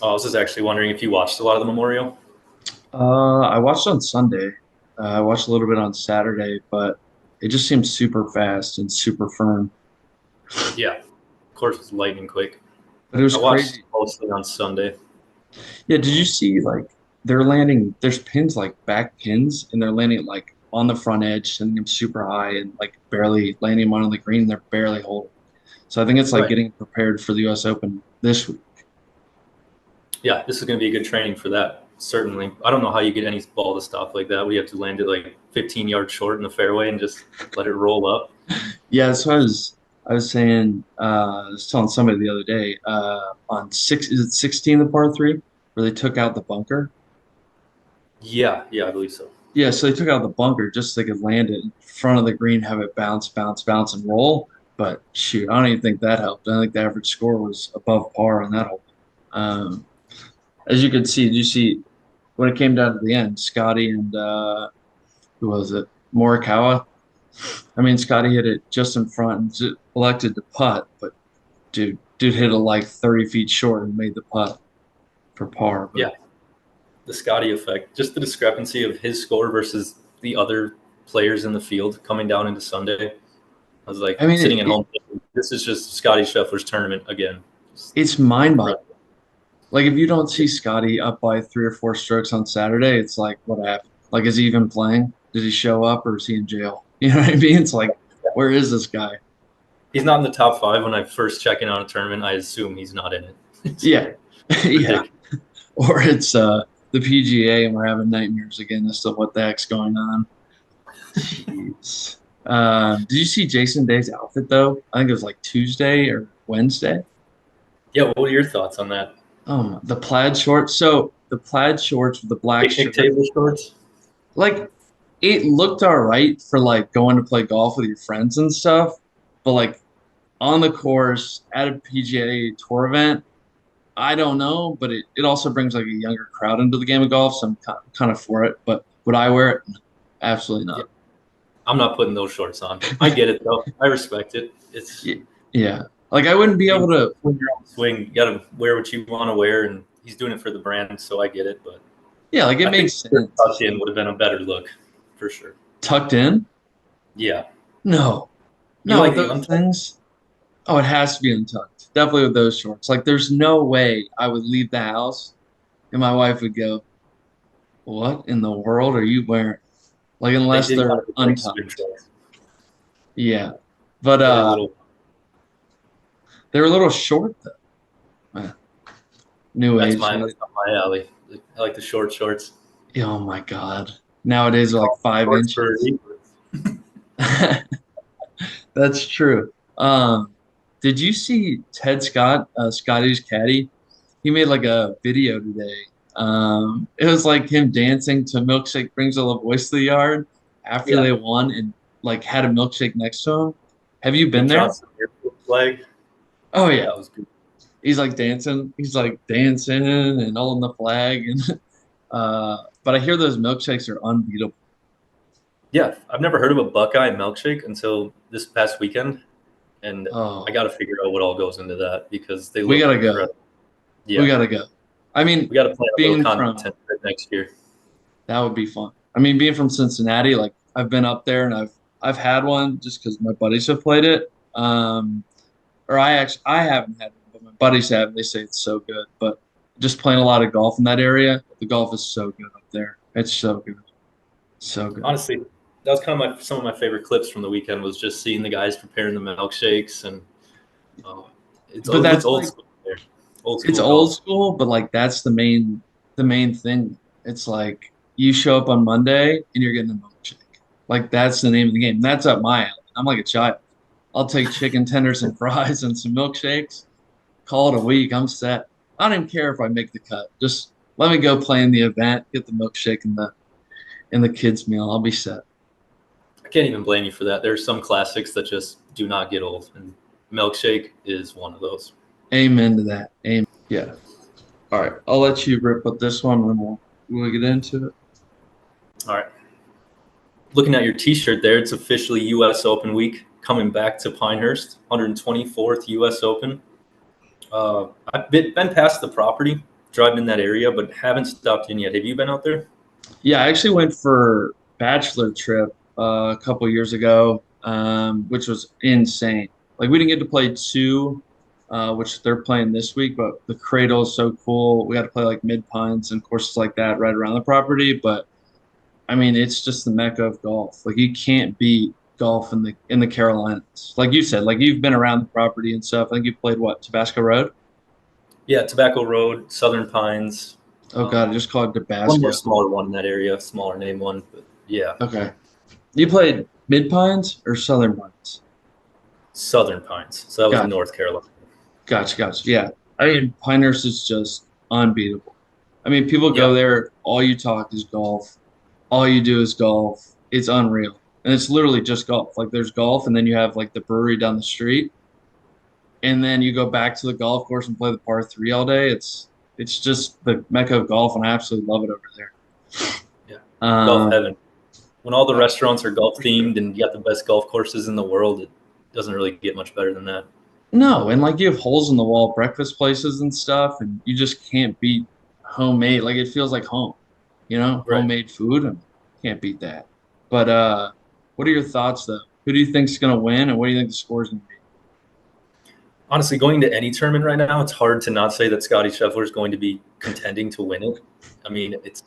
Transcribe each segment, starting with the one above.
I was just actually wondering if you watched a lot of the Memorial. I watched on Sunday. I watched a little bit on Saturday, but it just seems super fast and super firm. Yeah, of course, it's lightning quick. But it was I watched crazy. mostly on Sunday. Yeah, did you see like they're landing? There's pins like back pins, and they're landing like on the front edge, sending them super high and like barely landing them on the green. They're barely holding. So I think it's like Right. getting prepared for the U.S. Open this week. Yeah, this is going to be a good training for that. Certainly. I don't know how you get any ball to stop like that. We have to land it like 15 yards short in the fairway and just let it roll up. Yeah, so I was saying I was telling somebody the other day on six is it 16 the par three where they took out the bunker. Yeah, yeah, I believe so. Yeah, so they took out the bunker just so they could land it in front of the green, have it bounce, bounce, bounce, and roll. But shoot, I don't even think that helped. I think the average score was above par on that hole. Um, as you can see, did you see when it came down to the end, Scotty and who was it? Morikawa. I mean, Scotty hit it just in front and elected to putt, but dude hit it like 30 feet short and made the putt for par. But Yeah, the Scotty effect. Just the discrepancy of his score versus the other players in the field coming down into Sunday. I was like I mean, sitting at home thinking, this is just Scotty Scheffler's tournament again. Just it's mind-boggling. incredible. Like if you don't Yeah. see Scotty up by 3 or 4 strokes on Saturday, it's like, what happened? Like, is he even playing? Did he show up or is he in jail? You know what I mean? It's like, where is this guy? He's not in the top five when I first check in on a tournament. I assume he's not in it. It's Yeah, yeah. ridiculous. Or it's the PGA and we're having nightmares again as to what the heck's going on. Jeez. Did you see Jason Day's outfit though? I think it was like Tuesday or Wednesday. Yeah, what were your thoughts on that? The plaid shorts. So the plaid shorts with the black Picnic shirt, table shorts? like it looked all right for like going to play golf with your friends and stuff, but like on the course at a PGA Tour event, I don't know. But it also brings like a younger crowd into the game of golf, so I'm kind of for it. But would I wear it? No, absolutely Yeah, not. I'm not putting those shorts on. I get it though. I respect it. It's Yeah, like I wouldn't be able to. when you're on the swing, you got to wear what you want to wear, and he's doing it for the brand, so I get it. But Yeah, like it I think makes tucked sense. in would have been a better look for sure. Tucked in? Yeah, No, you no, like the those untucked? things. Oh, it has to be untucked. Definitely with those shorts. Like, there's no way I would leave the house and my wife would go, "What in the world are you wearing?" Like, They unless did kind they're of look like swim untucked. shorts. Yeah, but They were a little. they're a little short though. Eh, new That's age. my that's not my alley. I like the short shorts. Oh my God. Nowadays We they're like call them five shorts for a inches. reason. That's true. Did you see Ted Scott, Scotty's caddy? He made like a video today. It was like him dancing to "Milkshake Brings All the Boys to the Yard" after Yeah, they won and like had a milkshake next to him. Have you the been there? Johnson Airfield flag. Oh yeah. That was good. He's like dancing. He's like dancing and holding the flag and but I hear those milkshakes are unbeatable. Yeah, I've never heard of a Buckeye milkshake until this past weekend, and I Oh, got to figure out what all goes into that because they we look gotta go. incredible. We Yeah, gotta go. I mean, we got to plan a little being from content for next year. that would be fun. I mean, being from Cincinnati, like I've been up there and I've had one just because my buddies have played it. Or I haven't had one, but my buddies have. And they say it's so good. But just playing a lot of golf in that area, the golf is so good up there. It's so good, so good. Honestly, that was kind of some of my favorite clips from the weekend was just seeing the guys preparing the milkshakes and oh, But it looks that's old like school there, old it's school old golf. school, but like that's the main thing. It's like you show up on Monday and you're getting a milkshake. Like that's the name of the game. That's up my alley. I'm like a child. I'll take chicken tenders and fries and some milkshakes. Call it a week. I'm set. I don't even care if I make the cut. Just let me go play in the event, get the milkshake and the kids meal. I'll be set. I can't even blame you for that. There's some classics that just do not get old, and milkshake is one of those. Amen to that. Amen. Yeah. All right. I'll let you rip with this one and then we'll get into it. All right. Looking at your T-shirt there, it's officially U.S. Open week coming back to Pinehurst, 124th U.S. Open. I've been past the property. driving in that area, but haven't stopped in yet. Have you been out there? Yeah, I actually went for bachelor trip a couple years ago, which was insane. Like we didn't get to play two, which they're playing this week, but the Cradle is so cool. We got to play like Mid Pines and courses like that right around the property. But I mean, it's just the mecca of golf. Like you can't beat golf in the Carolinas. Like you said, like you've been around the property and stuff. I think you played what, Tabasco Road? Yeah, Tobacco Road, Southern Pines. Oh God, I just called it One more Tabasco. smaller one in that area, smaller name one. But yeah, Okay. You played Mid Pines or Southern Pines? Southern Pines. So that was Gotcha. North Carolina. Gotcha. Yeah. I mean, Pinehurst is just unbeatable. I mean, people Yeah, go there, all you talk is golf. All you do is golf. It's unreal. And it's literally just golf. Like there's golf and then you have like the brewery down the street. And then you go back to the golf course and play the par three all day. It's just the mecca of golf and I absolutely love it over there. yeah. Golf Um, heaven. When all the restaurants are golf themed and you got the best golf courses in the world, it doesn't really get much better than that. no, and like you have holes in the wall breakfast places and stuff, and you just can't beat homemade. Like it feels like home, Right. homemade food, and can't beat that. But what are your thoughts though? Who do you think's gonna win, and what do you think the score's gonna be? Honestly, going to any tournament right now, it's hard to not say that Scotty Scheffler is going to be contending to win it. I mean, it's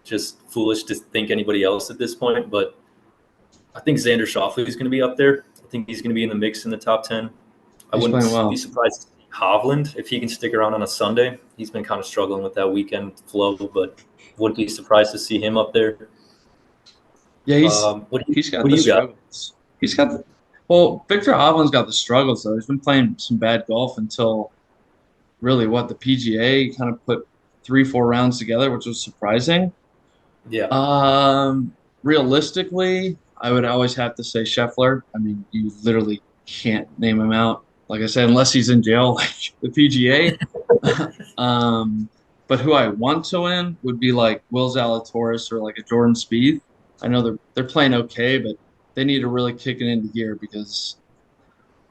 just foolish to think anybody else at this point, but I think Xander Schauffele is going to be up there. I think he's going to be in the mix in the top 10. I He's playing wouldn't be well. surprised to see Hovland if he can stick around on a Sunday. He's been kind of struggling with that weekend flow, but wouldn't be surprised to see him up there. Yeah, he's got What do the you got? struggles. Well, Victor Hovland's got the struggles though. He's been playing some bad golf until really what the PGA kind of put 3-4 rounds together, which was surprising. Yeah, Realistically, I would always have to say Scheffler. I mean, you literally can't name him out. Like I said, unless he's in jail, like the PGA. But who I want to win would be like Will Zalatoris or like a Jordan Spieth. I know they're playing okay, but they need to really kick it into gear because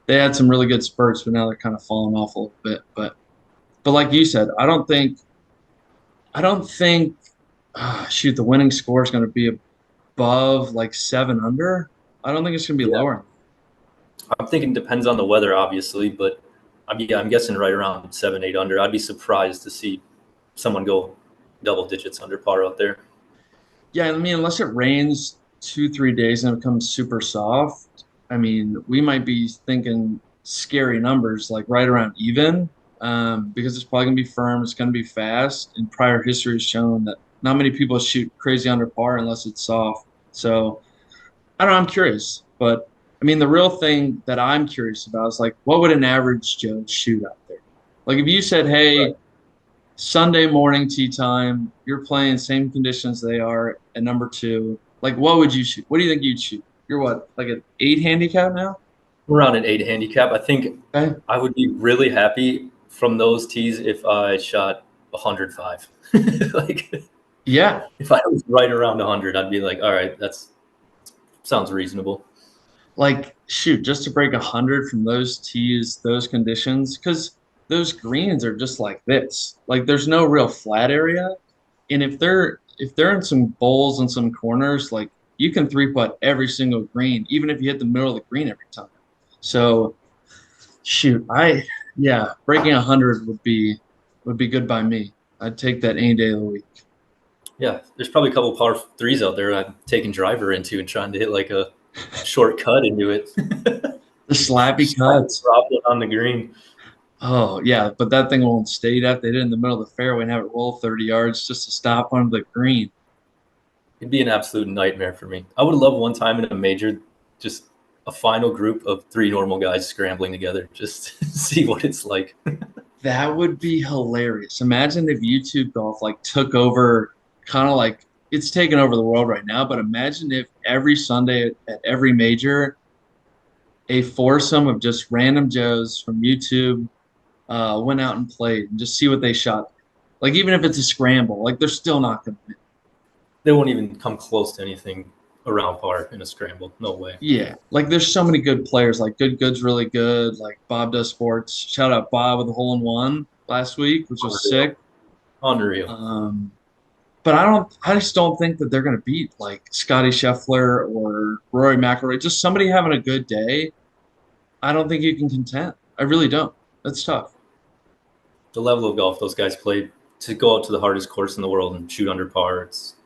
they had some really good spurts, but now they're kind of falling off a little bit. But like you said, I don't think shoot, the winning score is going to be above like 7 under. I don't think it's going to be yeah. lower. I'm thinking it depends on the weather, obviously, but I'm guessing right around 7, 8 under. I'd be surprised to see someone go double digits under par out there. Yeah, I mean, unless it rains 2, 3 days and it becomes super soft, I mean, we might be thinking scary numbers like right around even, because it's probably going to be firm, it's going to be fast, and prior history has shown that not many people shoot crazy under par unless it's soft. So I don't know, I'm curious, but I mean, the real thing that I'm curious about is like, what would an average Joe shoot out there? Like, if you said, Right. hey, Sunday morning tee time, you're playing same conditions they are at number two, like, what would you shoot? What do you think you'd shoot? You're what, like an 8 handicap now? Around an 8 handicap. I think Okay. I would be really happy from those tees if I shot 105. Like Yeah. if I was right around 100, I'd be like, all right, that's sounds reasonable. Like, shoot, just to break 100 from those tees, those conditions, because those greens are just like this. Like, there's no real flat area. And if they're in some bowls and some corners, like you can three putt every single green, even if you hit the middle of the green every time. So shoot, yeah, breaking 100 would be good by me. I'd take that any day of the week. Yeah, there's probably a couple par threes out there I'm taking driver into and trying to hit like a short cut into it. The slappy Just trying to cuts. drop it on the green. Oh yeah, but that thing won't stay. You'd have to hit it in the middle of the fairway and have it roll 30 yards just to stop on the green. It'd be an absolute nightmare for me. I would love one time in a major, just a final group of 3 normal guys scrambling together, just to see what it's like. That would be hilarious. Imagine if YouTube golf like took over, kind of like it's taken over the world right now. But imagine if every Sunday at every major, a foursome of just random Joes from YouTube went out and played and just see what they shot. Like even if it's a scramble, like they're still not going to win. They won't even come close to anything around par in a scramble. No way. Yeah, like there's so many good players. Like Good Good's really good. Like Bob does sports. Shout out Bob with a hole in one last week, which was Unreal. sick. Unreal. But I just don't think that they're going to beat like Scotty Scheffler or Rory McIlroy. Just somebody having a good day. I don't think you can contend. I really don't. That's tough. The level of golf those guys played to go out to the hardest course in the world and shoot under par. It's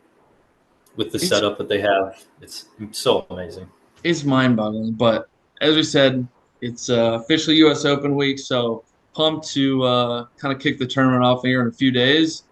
with the It's setup that they have. It's so amazing. it's mind-boggling. But as we said, it's officially U.S. Open week, so pumped to kind of kick the tournament off here in a few days.